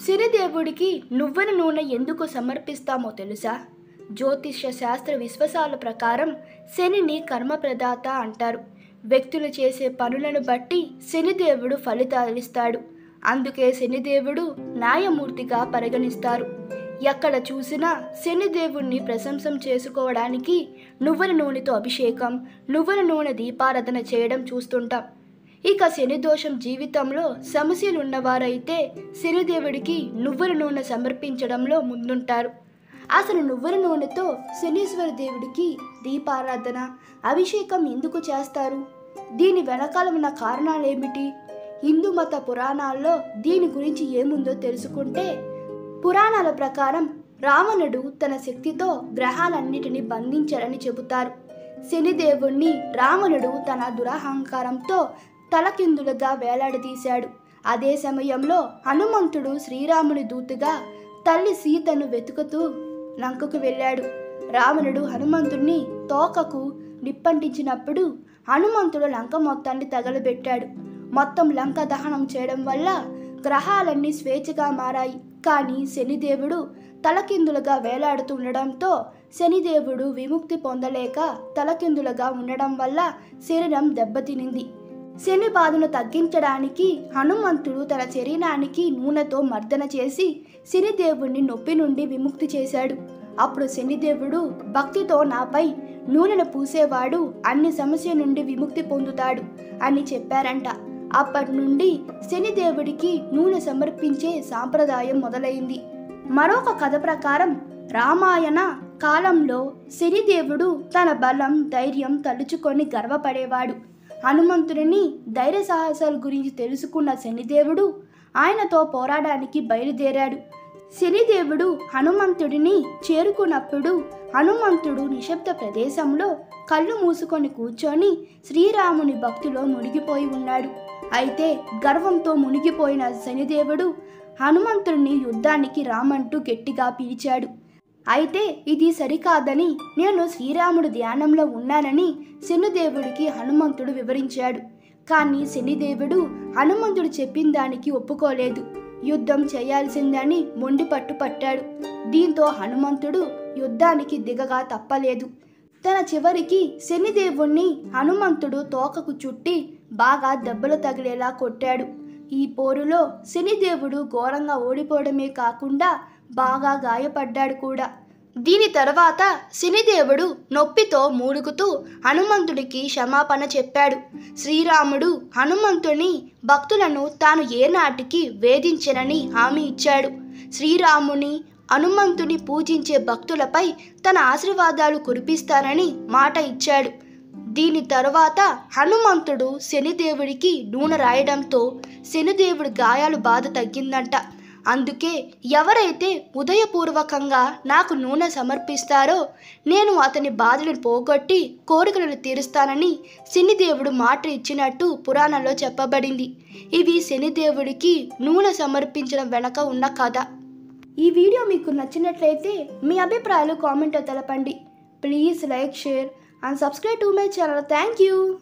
శనిదేవుడికి నువ్వుల నూనె ఎందుకు సమర్పిస్తామో తెలుసా? జ్యోతిష్య శాస్త్ర విశ్వాసాల ప్రకారం శనిని కర్మప్రదాత అంటారు. వ్యక్తులు చేసే పనులను బట్టి శనిదేవుడు ఫలితాలిస్తాడు. అందుకే శనిదేవుడు న్యాయమూర్తిగా పరిగణిస్తారు. ఎక్కడ చూసినా శనిదేవుణ్ణి ప్రశంసం చేసుకోవడానికి నువ్వుల నూనెతో అభిషేకం, నువ్వుల నూనె దీపారాధన చేయడం చూస్తుంటాం. ఇక శని దోషం జీవితంలో సమస్యలు ఉన్నవారైతే శనిదేవుడికి నువ్వుల నూనె సమర్పించడంలో ముందుంటారు. అసలు నువ్వుల నూనెతో శనీశ్వర దేవుడికి దీపారాధన, అభిషేకం ఎందుకు చేస్తారు? దీని వెనకాల ఉన్న కారణాలేమిటి? హిందూ మత పురాణాల్లో దీని గురించి ఏముందో తెలుసుకుంటే, పురాణాల ప్రకారం రావణుడు తన శక్తితో గ్రహాలన్నిటిని బంధించారని చెబుతారు. శనిదేవుణ్ణి రావణుడు తన దురహంకారంతో తలకిందులుగా వేలాడదీశాడు. అదే సమయంలో హనుమంతుడు శ్రీరాముని దూతగా తల్లి సీతను వెతుకుతూ లంకకు వెళ్ళాడు. రావణుడు హనుమంతుడిని తోకకు నిప్పంటించినప్పుడు హనుమంతుడు లంక మొత్తాన్ని తగలబెట్టాడు. మొత్తం లంక దహనం చేయడం వల్ల గ్రహాలన్నీ స్వేచ్ఛగా మారాయి. కానీ శనిదేవుడు తలకిందులుగా వేలాడుతూ ఉండడంతో శనిదేవుడు విముక్తి పొందలేక తలకిందులుగా ఉండడం వల్ల శరీరం దెబ్బతినింది. శని బాధను తగ్గించడానికి హనుమంతుడు తన శరీరానికి నూనెతో మర్దన చేసి శనిదేవుడిని నొప్పి నుండి విముక్తి చేశాడు. అప్పుడు శనిదేవుడు భక్తితో నాపై నూనెను పూసేవాడు అన్ని సమస్య నుండి విముక్తి పొందుతాడు అని చెప్పారంట. అప్పటి నుండి శనిదేవుడికి నూనె సమర్పించే సాంప్రదాయం మొదలైంది. మరొక కథ ప్రకారం రామాయణ కాలంలో శనిదేవుడు తన బలం, ధైర్యం తలుచుకొని గర్వపడేవాడు. హనుమంతుడిని ధైర్య సాహసాల గురించి తెలుసుకున్న శనిదేవుడు ఆయనతో పోరాడానికి బయలుదేరాడు. శనిదేవుడు హనుమంతుడిని చేరుకున్నప్పుడు హనుమంతుడు నిశ్శబ్ద ప్రదేశంలో కళ్ళు మూసుకొని కూర్చొని శ్రీరాముని భక్తిలో మునిగిపోయి ఉన్నాడు. అయితే గర్వంతో మునిగిపోయిన శనిదేవుడు హనుమంతుడిని యుద్ధానికి రామంటూ గట్టిగా పిలిచాడు. అయితే ఇది సరికాదని, నేను శ్రీరాముడు ధ్యానంలో ఉన్నానని శనిదేవుడికి హనుమంతుడు వివరించాడు. కానీ శనిదేవుడు హనుమంతుడు చెప్పిన దానికి ఒప్పుకోలేదు. యుద్ధం చేయాల్సిందని మొండి పట్టాడు. దీంతో హనుమంతుడు యుద్ధానికి దిగగా తప్పలేదు. తన చివరికి శనిదేవుణ్ణి హనుమంతుడు తోకకు చుట్టి బాగా దెబ్బలు తగిలేలా కొట్టాడు. ఈ పోరులో శనిదేవుడు ఘోరంగా ఓడిపోవడమే కాకుండా బాగా గాయపడ్డాడు కూడా. దీని తర్వాత శనిదేవుడు నొప్పితో మూలుగుతూ హనుమంతుడికి క్షమాపణ చెప్పాడు. శ్రీరాముడు హనుమంతుని భక్తులను తాను ఏనాటికి వేధించనని హామీ ఇచ్చాడు. శ్రీరాముని హనుమంతుని పూజించే భక్తులపై తన ఆశీర్వాదాలు కురిపిస్తారని మాట ఇచ్చాడు. దీని తరువాత హనుమంతుడు శనిదేవుడికి నూనె రాయడంతో శనిదేవుడి గాయాలు బాధ తగ్గిందంట. అందుకే ఎవరైతే ఉదయపూర్వకంగా నాకు నూనె సమర్పిస్తారో నేను అతని బాధలను పోగొట్టి కోరికలను తీరుస్తానని శనిదేవుడు మాట ఇచ్చినట్టు పురాణంలో చెప్పబడింది. ఇవి శనిదేవుడికి నూనె సమర్పించడం వెనక ఉన్న కథ. ఈ వీడియో మీకు నచ్చినట్లయితే మీ అభిప్రాయాలు కామెంట్లో తెలపండి. Please like, share and subscribe to my channel. Thank you.